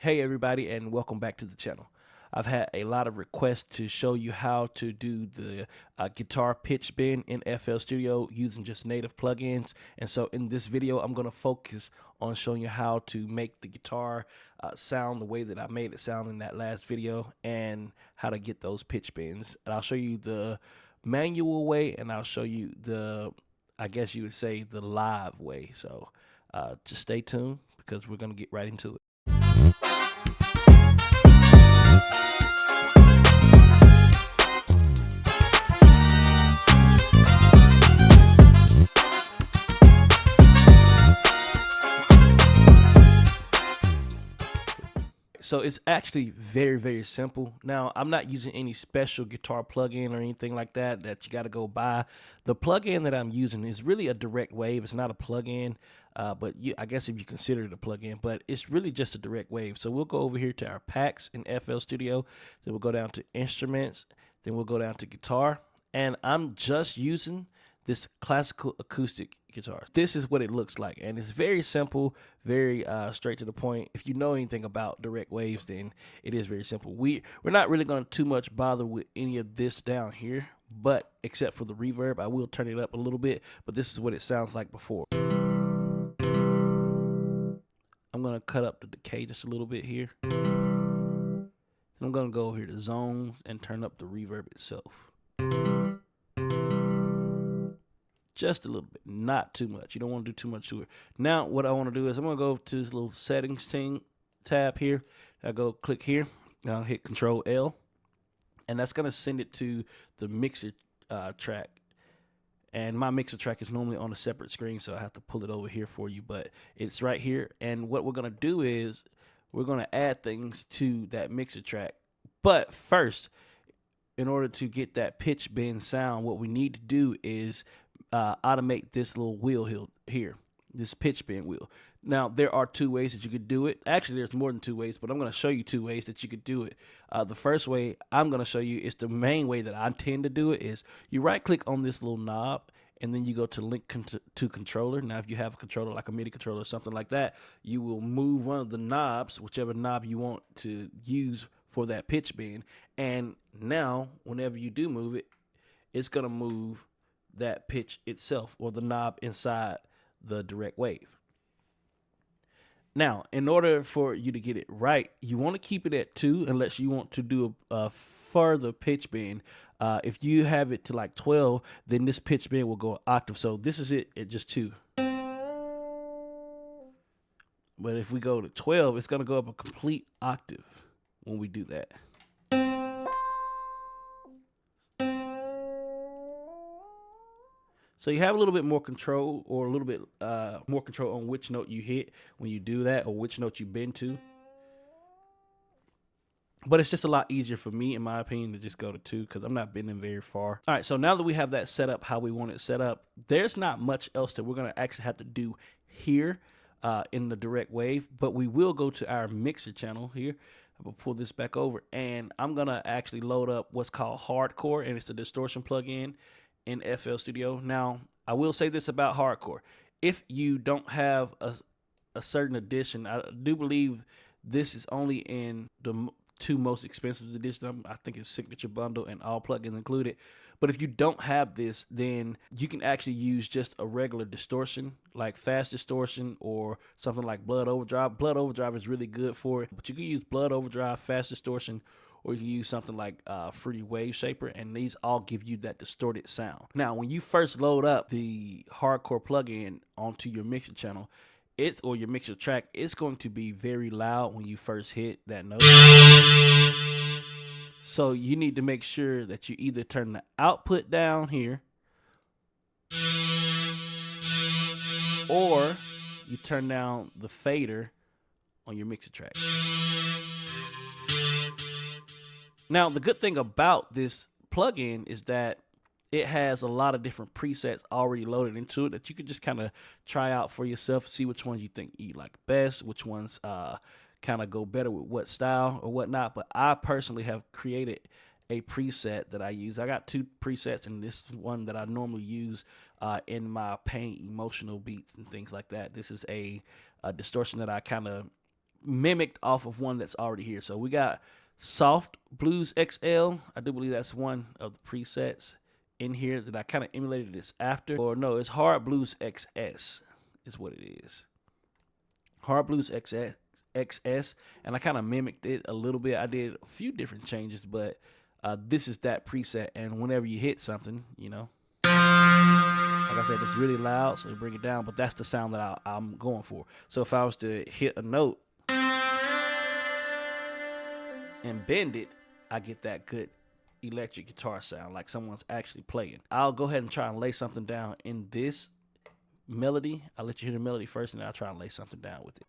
Hey everybody, and welcome back to the channel. I've had a lot of requests to show you how to do the guitar pitch bend in FL Studio using just native plugins. And so in this video, I'm going to focus on showing you how to make the guitar sound the way that I made it sound in that last video and how to get those pitch bends. And I'll show you the manual way, and I'll show you the, I guess you would say, the live way. So just stay tuned because we're going to get right into it. So it's actually very simple. Now, I'm not using any special guitar plugin or anything like that you got to go buy. The plugin that I'm using is really a direct wave. It's not a plugin, but I guess if you consider it a plugin, but it's really just a direct wave. So we'll go over here to our packs in FL Studio. Then we'll go down to instruments. Then we'll go down to guitar. And I'm just using this classical acoustic guitar. This is what it looks like, and it's very simple, very straight to the point. If you know anything about direct waves, then it is very simple. We're not really going to too much bother with any of this down here, but except for the reverb, I will turn it up a little bit, but this is what it sounds like before. I'm going to cut up the decay just a little bit here. And I'm going to go over here to zones and turn up the reverb itself. Just a little bit, not too much. You don't want to do too much to it. Now, what I want to do is I'm going to go to this little settings tab here. I go click here. I'll hit Control L, and that's going to send it to the mixer track. And my mixer track is normally on a separate screen, so I have to pull it over here for you, but it's right here. And what we're going to do is we're going to add things to that mixer track. But first, in order to get that pitch bend sound, what we need to do is automate this little wheel here, this pitch bend wheel. Now, there are two ways that you could do it. Actually, there's more than two ways, but I'm going to show you two ways that you could do it. The first way I'm going to show you is the main way that I tend to do it is you right click on this little knob, and then you go to link to controller. Now, if you have a controller like a MIDI controller or something like that, you will move one of the knobs, whichever knob you want to use for that pitch bend. And now, whenever you do move it, it's going to move that pitch itself, or the knob inside the direct wave. Now, in order for you to get it right, you want to keep it at 2 unless you want to do a further pitch bend. If you have it to like 12, then this pitch bend will go an octave. So this is it at just 2. But if we go to 12, it's going to go up a complete octave when we do that. So you have a little bit more control, or a little bit more control on which note you hit when you do that, or which note you bend to. But it's just a lot easier for me, in my opinion, to just go to 2 because I'm not bending very far. All right, so now that we have that set up how we want it set up, there's not much else that we're going to actually have to do here in the direct wave. But we will go to our mixer channel here. I'm going to pull this back over, and I'm going to actually load up what's called Hardcore, and it's a distortion plugin in FL Studio. Now, I will say this about Hardcore. If you don't have a certain edition, I do believe this is only in the 2 most expensive editions. I think it's Signature Bundle and all plugins included. But if you don't have this, then you can actually use just a regular distortion, like Fast Distortion or something like Blood Overdrive. Blood Overdrive is really good for it, but you can use Blood Overdrive, Fast Distortion, or you can use something like Fruity Wave Shaper, and these all give you that distorted sound. Now, when you first load up the Hardcore plugin onto your mixer channel, or your mixer track, it's going to be very loud when you first hit that note. So you need to make sure that you either turn the output down here, or you turn down the fader on your mixer track. Now, the good thing about this plugin is that it has a lot of different presets already loaded into it that you can just kind of try out for yourself, see which ones you think you like best, which ones kind of go better with what style or whatnot. But I personally have created a preset that I use. I got 2 presets, and this one that I normally use in my pain emotional beats and things like that. This is a distortion that I kind of mimicked off of one that's already here. So we got Soft Blues XL. I do believe that's one of the presets in here that I kind of emulated this after. Or no, it's Hard Blues XS is what it is. Hard Blues XS, and I kind of mimicked it a little bit. I did a few different changes, but this is that preset. And whenever you hit something, you know, like I said, it's really loud, so you bring it down, but that's the sound that I'm going for. So if I was to hit a note and bend it, I get that good electric guitar sound, like someone's actually playing. I'll go ahead and try and lay something down in this melody. I'll let you hear the melody first, and then I'll try and lay something down with it.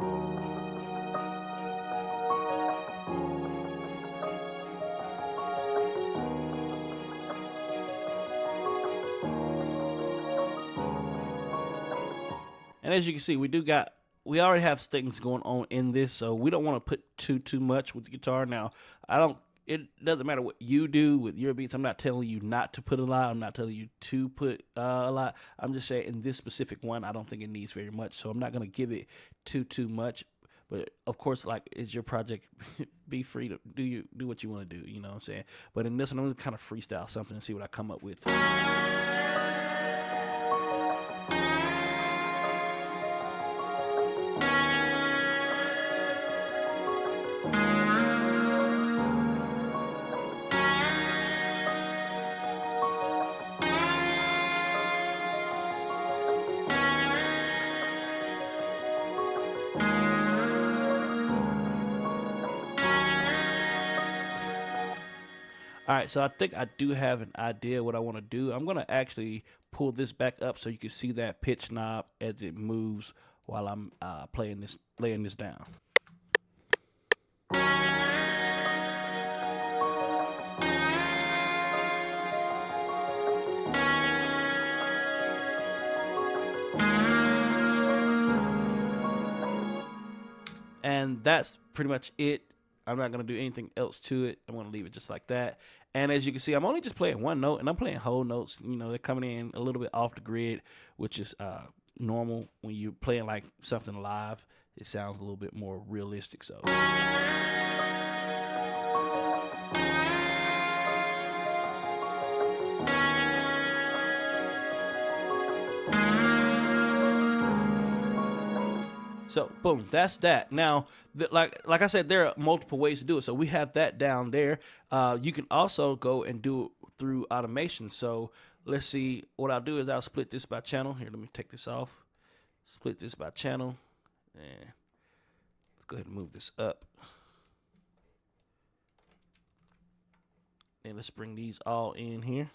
And as you can see, we already have things going on in this, so we don't want to put too much with the guitar. Now, it doesn't matter what you do with your beats. I'm not telling you not to put a lot. I'm not telling you to put a lot. I'm just saying in this specific one, I don't think it needs very much, so I'm not going to give it too much. But of course, like, it's your project. Be free to do what you want to do. You know what I'm saying? But in this one, I'm going to kind of freestyle something and see what I come up with. All right, so I think I do have an idea what I want to do. I'm going to actually pull this back up so you can see that pitch knob as it moves while I'm laying this down. And that's pretty much it. I'm not going to do anything else to it. I'm going to leave it just like that. And as you can see, I'm only just playing one note, and I'm playing whole notes. You know, they're coming in a little bit off the grid, which is normal when you're playing like something live. It sounds a little bit more realistic. So. So boom, that's that. Now, like I said, there are multiple ways to do it. So we have that down there. You can also go and do it through automation. So let's see. What I'll do is I'll split this by channel. Here, let me take this off. Split this by channel. And let's go ahead and move this up. And let's bring these all in here.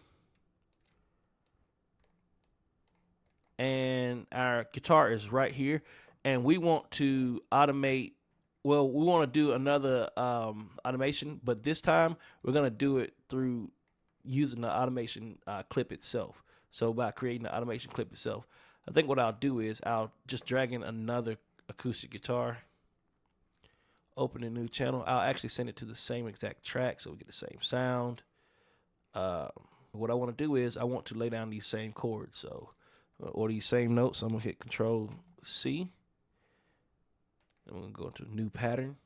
And our guitar is right here. And we want to automate, well, we want to do another automation, but this time we're going to do it through using the automation clip itself. So by creating the automation clip itself, I think what I'll do is I'll just drag in another acoustic guitar, open a new channel. I'll actually send it to the same exact track so we get the same sound. What I want to do is I want to lay down these same chords, so or these same notes. So I'm going to hit Control C. And we're going to go into a new pattern.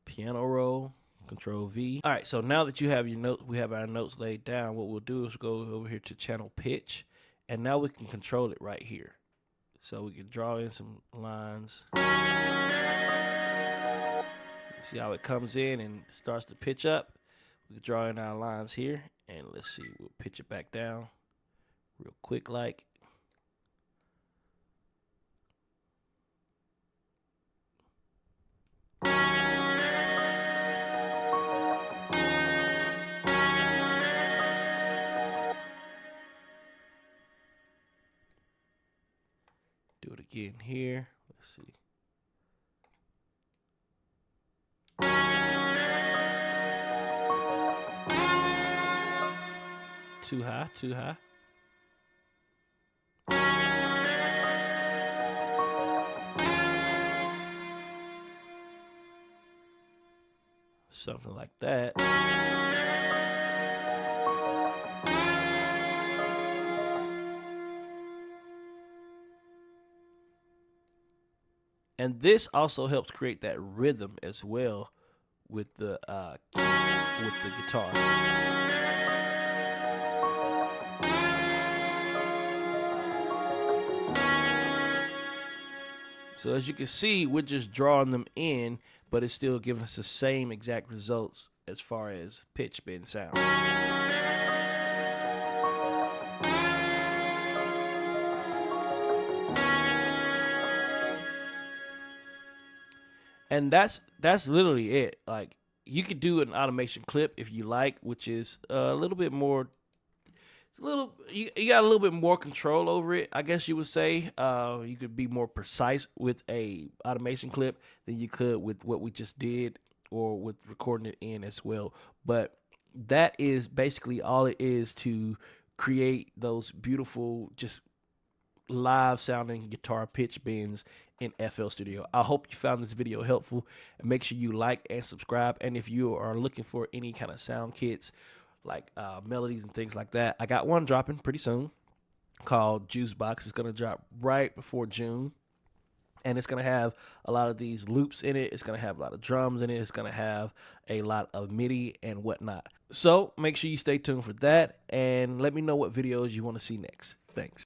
Piano roll, Control V. All right, so now that you have your notes, we have our notes laid down, what we'll do is go over here to channel pitch, and now we can control it right here. So we can draw in some lines. See how it comes in and starts to pitch up. We can draw in our lines here, and let's see, we'll pitch it back down real quick like. Do it again here. Let's see. Too high, too high. Something like that. And this also helps create that rhythm as well with the guitar. So as you can see, we're just drawing them in, but it's still giving us the same exact results as far as pitch bend sound. And that's literally it. Like, you could do an automation clip if you like, which is a little bit more. It's a little, you got a little bit more control over it, I guess you would say. You could be more precise with a automation clip than you could with what we just did, or with recording it in as well. But that is basically all it is to create those beautiful, just live sounding guitar pitch bends in FL Studio. I hope you found this video helpful, and make sure you like and subscribe. And if you are looking for any kind of sound kits like melodies and things like that, I got one dropping pretty soon called Juice Box. It's gonna drop right before June, and it's gonna have a lot of these loops in it. It's gonna have a lot of drums in it. It's gonna have a lot of MIDI and whatnot. So make sure you stay tuned for that, and let me know what videos you want to see next. Thanks.